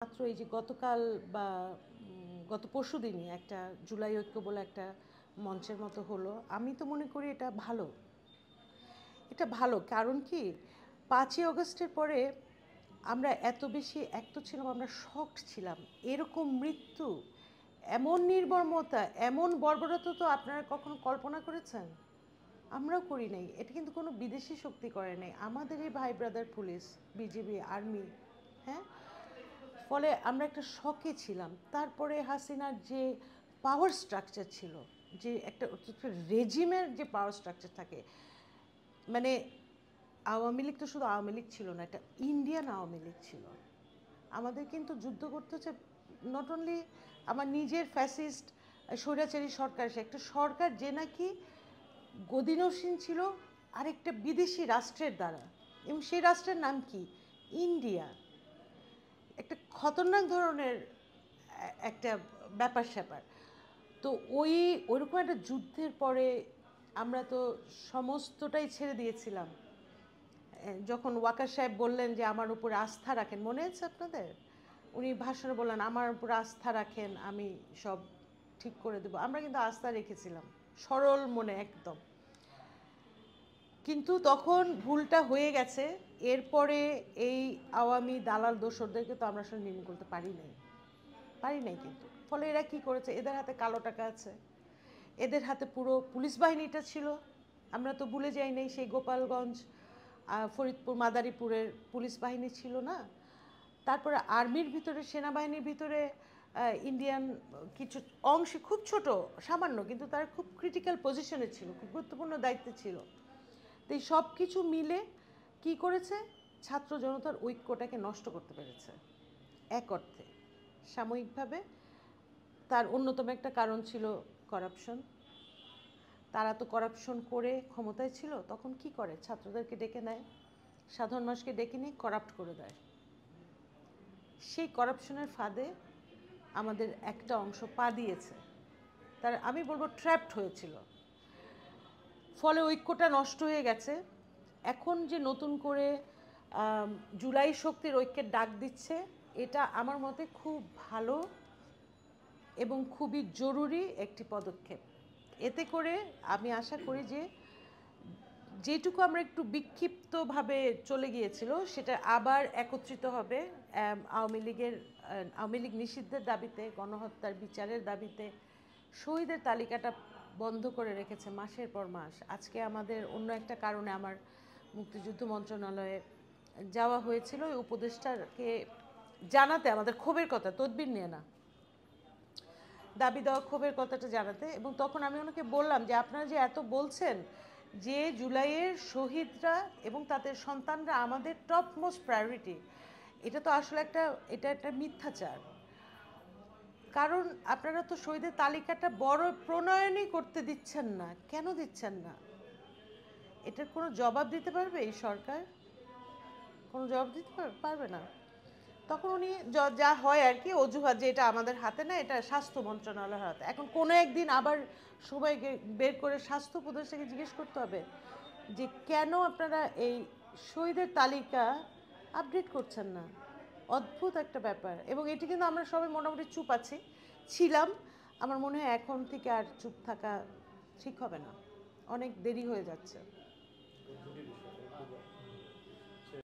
মাত্র এই যে গতকাল বা গত পরশুদিনই একটা জুলাই ঐক্য বলে একটা মঞ্চের মতো হলো। আমি তো মনে করি এটা ভালো। এটা ভালো কারণ কি ৫ই অগস্টের পরে আমরা এত বেশি এক তো ছিলাম, আমরা শকড ছিলাম। এরকম মৃত্যু, এমন নির্মমতা, এমন বর্বরতা তো আপনারা কখনো কল্পনা করেছেন? আমরাও করি নাই। এটা কিন্তু কোনো বিদেশি শক্তি করে নাই, আমাদেরই ভাই ব্রাদার পুলিশ, বিজিবি, আর্মি। হ্যাঁ, ফলে আমরা একটা শকে ছিলাম। তারপরে হাসিনার যে পাওয়ার স্ট্রাকচার ছিল, যে একটা রেজিমের যে পাওয়ার স্ট্রাকচার থাকে, মানে আওয়ামী লীগ তো শুধু আওয়ামী লীগ ছিল না, এটা ইন্ডিয়ান আওয়ামী লীগ ছিল। আমাদের কিন্তু যুদ্ধ করতে হচ্ছে নট অনলি আমার নিজের ফ্যাসিস্ট স্বৈরাচারী সরকার, সে একটা সরকার যে নাকি গদিনসীন ছিল আরেকটা বিদেশি রাষ্ট্রের দ্বারা, এবং সেই রাষ্ট্রের নাম কি? ইন্ডিয়া। একটা খতরনাক ধরনের একটা ব্যাপার স্যাপার। তো ওইরকম একটা যুদ্ধের পরে আমরা তো সমস্তটাই ছেড়ে দিয়েছিলাম। যখন ওয়াকার সাহেব বললেন যে আমার উপর আস্থা রাখেন, মনে আছে আপনাদের? উনি ভাষণে বললেন আমার উপর আস্থা রাখেন, আমি সব ঠিক করে দেবো। আমরা কিন্তু আস্থা রেখেছিলাম সরল মনে একদম। কিন্তু তখন ভুলটা হয়ে গেছে। এরপরে এই আওয়ামী দালাল দোসরদেরকে তো আমরা আসলে নির্মূল করতে পারি নাই কিন্তু। ফলে এরা কি করেছে? এদের হাতে কালো টাকা আছে, এদের হাতে পুরো পুলিশ বাহিনীটা ছিল। আমরা তো ভুলে যাই নাই সেই গোপালগঞ্জ, ফরিদপুর, মাদারীপুরের পুলিশ বাহিনী ছিল না? তারপরে আর্মির ভিতরে, সেনাবাহিনীর ভিতরে ইন্ডিয়ান কিছু অংশ, খুব ছোট, সামান্য, কিন্তু তারা খুব ক্রিটিক্যাল পজিশনে ছিল, খুব গুরুত্বপূর্ণ দায়িত্বে ছিল। তো এই সব কিছু মিলে কি করেছে? ছাত্র জনতার ঐক্যটাকে নষ্ট করতে পেরেছে এক অর্থে, সাময়িকভাবে। তার অন্যতম একটা কারণ ছিল করাপশন। তারা তো করাপশন করে ক্ষমতায় ছিল, তখন কি করে? ছাত্রদেরকে ডেকে নেয়, সাধারণ মানুষকে ডেকে নিয়ে করাপ্ট করে দেয়। সেই করাপশনের ফাঁদে আমাদের একটা অংশ পা দিয়েছে, তার আমি বলবো ট্র্যাপড হয়েছিল। ফলে ঐক্যটা নষ্ট হয়ে গেছে। এখন যে নতুন করে জুলাই শক্তির ঐক্যের ডাক দিচ্ছে, এটা আমার মতে খুব ভালো এবং খুবই জরুরি একটি পদক্ষেপ। এতে করে আমি আশা করি যে যেটুকু আমরা একটু বিক্ষিপ্তভাবে চলে গিয়েছিল সেটা আবার একত্রিত হবে। আওয়ামী লীগ নিষিদ্ধের দাবিতে, গণহত্যার বিচারের দাবিতে। শহীদের তালিকাটা বন্ধ করে রেখেছে মাসের পর মাস। আজকে আমাদের অন্য একটা কারণে আমার মুক্তিযুদ্ধ মন্ত্রণালয়ে যাওয়া হয়েছিল ওই উপদেষ্টাকে জানাতে, আমাদের ক্ষোভের কথা, তদবির নিয়ে না, দাবি দেওয়া ক্ষোভের কথাটা জানাতে। এবং তখন আমি ওনাকে বললাম যে আপনারা যে এত বলছেন যে জুলাইয়ের শহীদরা এবং তাদের সন্তানরা আমাদের টপ মোস্ট প্রায়োরিটি, এটা তো আসলে এটা একটা মিথ্যাচার। কারণ আপনারা তো শহীদের তালিকাটা বড় প্রণয়নই করতে দিচ্ছেন না। কেন দিচ্ছেন না? এটার কোনো জবাব দিতে পারবে এই সরকার? কোনো জবাব দিতে পারবে না। তখন উনি যা হয় আর কি, অজুহাত যে এটা আমাদের হাতে না, এটা স্বাস্থ্য মন্ত্রণালয়ের হাতে। এখন কোনো একদিন আবার সবাই বের করে স্বাস্থ্য উপদেষ্টাকে জিজ্ঞেস করতে হবে যে কেন আপনারা এই শহীদের তালিকা আপডেট করছেন না। অদ্ভুত একটা ব্যাপার। এবং এটি কিন্তু আমরা সবাই মোটামুটি চুপ আছি, ছিলাম। আমার মনে হয় এখন থেকে আর চুপ থাকা ঠিক হবে না, অনেক দেরি হয়ে যাচ্ছে।